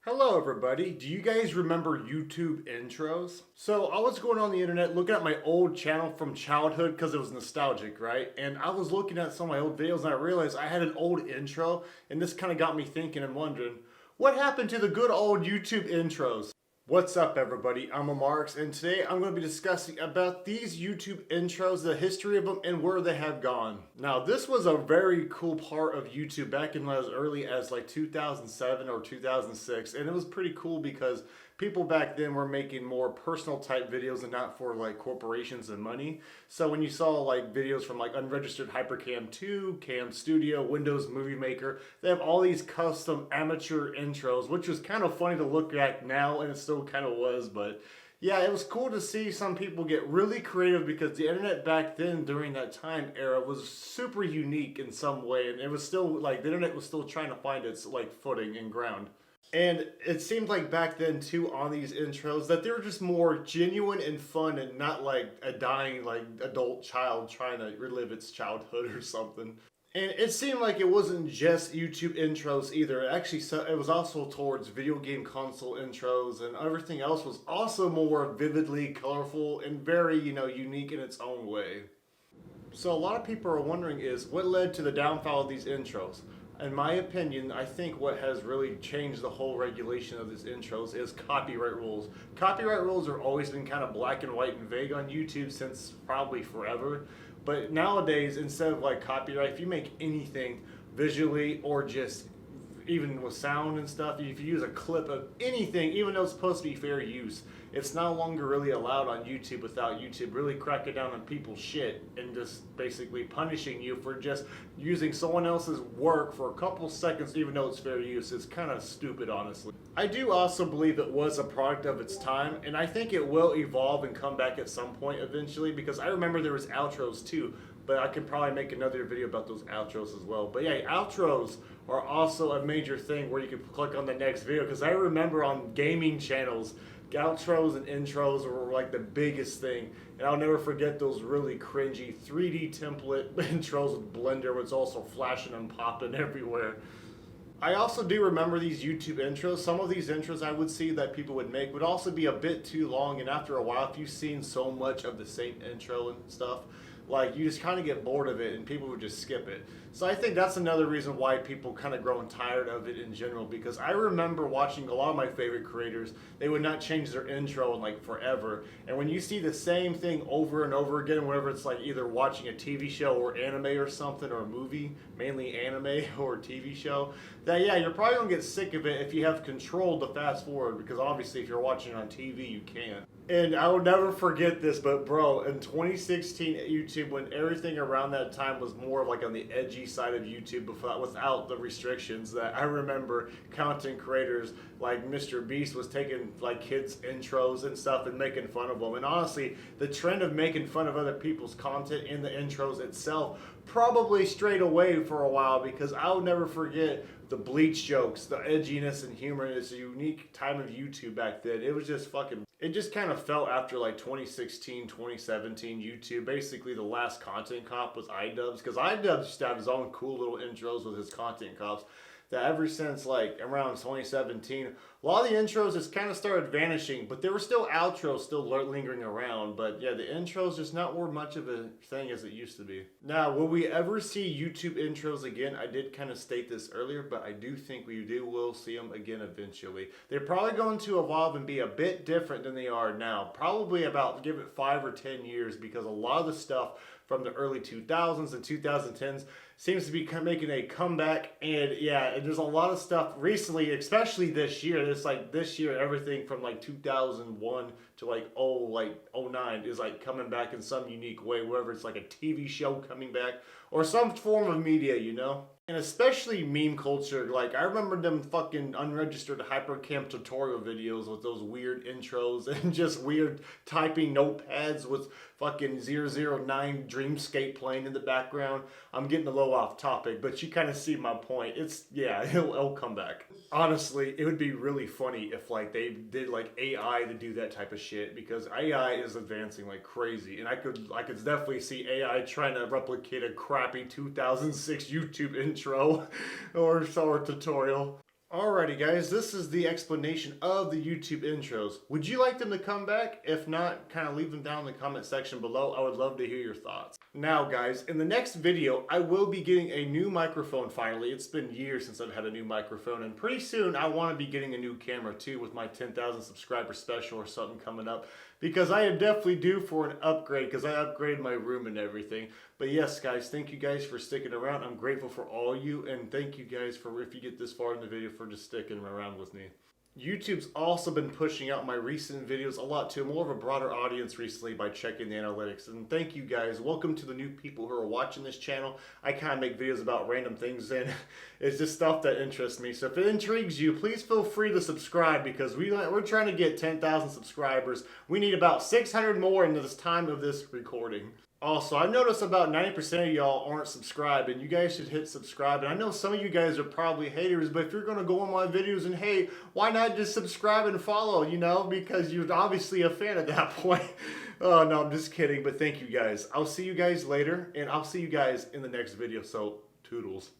Hello everybody, do you guys remember YouTube intros? So I was going on the internet looking at my old channel from childhood because it was nostalgic, right? And I was looking at some of my old videos and I realized I had an old intro and this kind of got me thinking and wondering, what happened to the good old YouTube intros? What's up everybody, I'm Amaryx and today I'm going to be discussing about these YouTube intros, the history of them, and where they have gone. Now this was a very cool part of YouTube back in as early as like 2007 or 2006, and it was pretty cool because people back then were making more personal type videos and not for like corporations and money. So when you saw like videos from like Unregistered Hypercam 2, Cam Studio, Windows Movie Maker, they have all these custom amateur intros, which was kind of funny to look at now, and it still kind of was, but yeah, it was cool to see some people get really creative because the internet back then during that time era was super unique in some way, and it was still like the internet was still trying to find its like footing and ground. And it seemed like back then too on these intros that they were just more genuine and fun and not like a dying like adult child trying to relive its childhood or something. And it seemed like it wasn't just YouTube intros either. It was also towards video game console intros, and everything else was also more vividly colorful and very, unique in its own way. So a lot of people are wondering is what led to the downfall of these intros? In my opinion, I think what has really changed the whole regulation of these intros is copyright rules. Copyright rules have always been kind of black and white and vague on YouTube since probably forever. But nowadays, instead of like copyright, if you make anything visually or just even with sound and stuff, if you use a clip of anything, even though it's supposed to be fair use, it's no longer really allowed on YouTube without YouTube really cracking down on people's shit and just basically punishing you for just using someone else's work for a couple seconds even though it's fair use. It's kind of stupid, honestly. I do also believe it was a product of its time, and I think it will evolve and come back at some point eventually, because I remember there was outros too, but I could probably make another video about those outros as well. But yeah, outros are also a major thing where you can click on the next video, because I remember on gaming channels, outros and intros were like the biggest thing, and I'll never forget those really cringy 3D template intros with Blender, where it's also flashing and popping everywhere. I also do remember these YouTube intros. Some of these intros I would see that people would make would also be a bit too long, and after a while, if you've seen so much of the same intro and stuff, like you just kind of get bored of it and people would just skip it. So I think that's another reason why people kind of grown tired of it in general, because I remember watching a lot of my favorite creators, they would not change their intro in like forever. And when you see the same thing over and over again, whenever it's like either watching a TV show or anime or something, or a movie, mainly anime or a TV show, that yeah, you're probably gonna get sick of it if you have control to fast forward, because obviously if you're watching it on TV, you can't. And I will never forget this, but bro, in 2016 at YouTube, when everything around that time was more of like on the edgy side of YouTube without the restrictions, that I remember content creators like Mr. Beast was taking like kids' intros and stuff and making fun of them. And honestly, the trend of making fun of other people's content in the intros itself probably strayed away for a while, because I'll never forget the bleach jokes, the edginess and humor. It's a unique time of YouTube back then. It was just fucking, it just kind of felt after like 2016, 2017 YouTube. Basically the last content cop was iDubbbz, because iDubbbz used to have his own cool little intros with his content cops. That ever since like around 2017, a lot of the intros just kind of started vanishing, but there were still outros still lingering around. But yeah, the intros just not more much of a thing as it used to be. Now, will we ever see YouTube intros again? I did kind of state this earlier, but I do think will see them again eventually. They're probably going to evolve and be a bit different than they are now. Probably about, give it 5 or 10 years, because a lot of the stuff from the early 2000s and 2010s seems to be making a comeback. And yeah, there's a lot of stuff recently, especially this year. It's like this year, everything from like 2001 to like 09 is like coming back in some unique way, whether it's like a TV show coming back or some form of media, you know? And especially meme culture. Like I remember them fucking Unregistered Hypercam tutorial videos with those weird intros and just weird typing notepads with fucking 009 Dreamscape playing in the background. I'm getting a little off topic, but you kind of see my point. It's, yeah, it'll come back. Honestly, it would be really funny if like they did like AI to do that type of shit, because AI is advancing like crazy, and I could definitely see AI trying to replicate a crappy 2006 YouTube intro or tutorial. Alrighty guys, this is the explanation of the YouTube intros. Would you like them to come back? If not, kind of leave them down in the comment section below. I would love to hear your thoughts. Now guys, in the next video, I will be getting a new microphone finally. It's been years since I've had a new microphone, and pretty soon I want to be getting a new camera too with my 10,000 subscriber special or something coming up, because I am definitely due for an upgrade because I upgraded my room and everything. But yes guys, thank you guys for sticking around. I'm grateful for all you, and thank you guys for, if you get this far in the video, for just sticking around with me. YouTube's also been pushing out my recent videos a lot to more of a broader audience recently by checking the analytics. And thank you guys. Welcome to the new people who are watching this channel. I kind of make videos about random things, and it's just stuff that interests me. So if it intrigues you, please feel free to subscribe, because we're trying to get 10,000 subscribers. We need about 600 more in this time of this recording. Also, I noticed about 90% of y'all aren't subscribed, and you guys should hit subscribe. And I know some of you guys are probably haters, but if you're going to go on my videos and hate, why not just subscribe and follow, you know, because you're obviously a fan at that point. Oh, no, I'm just kidding, but thank you guys. I'll see you guys later, and I'll see you guys in the next video, so toodles.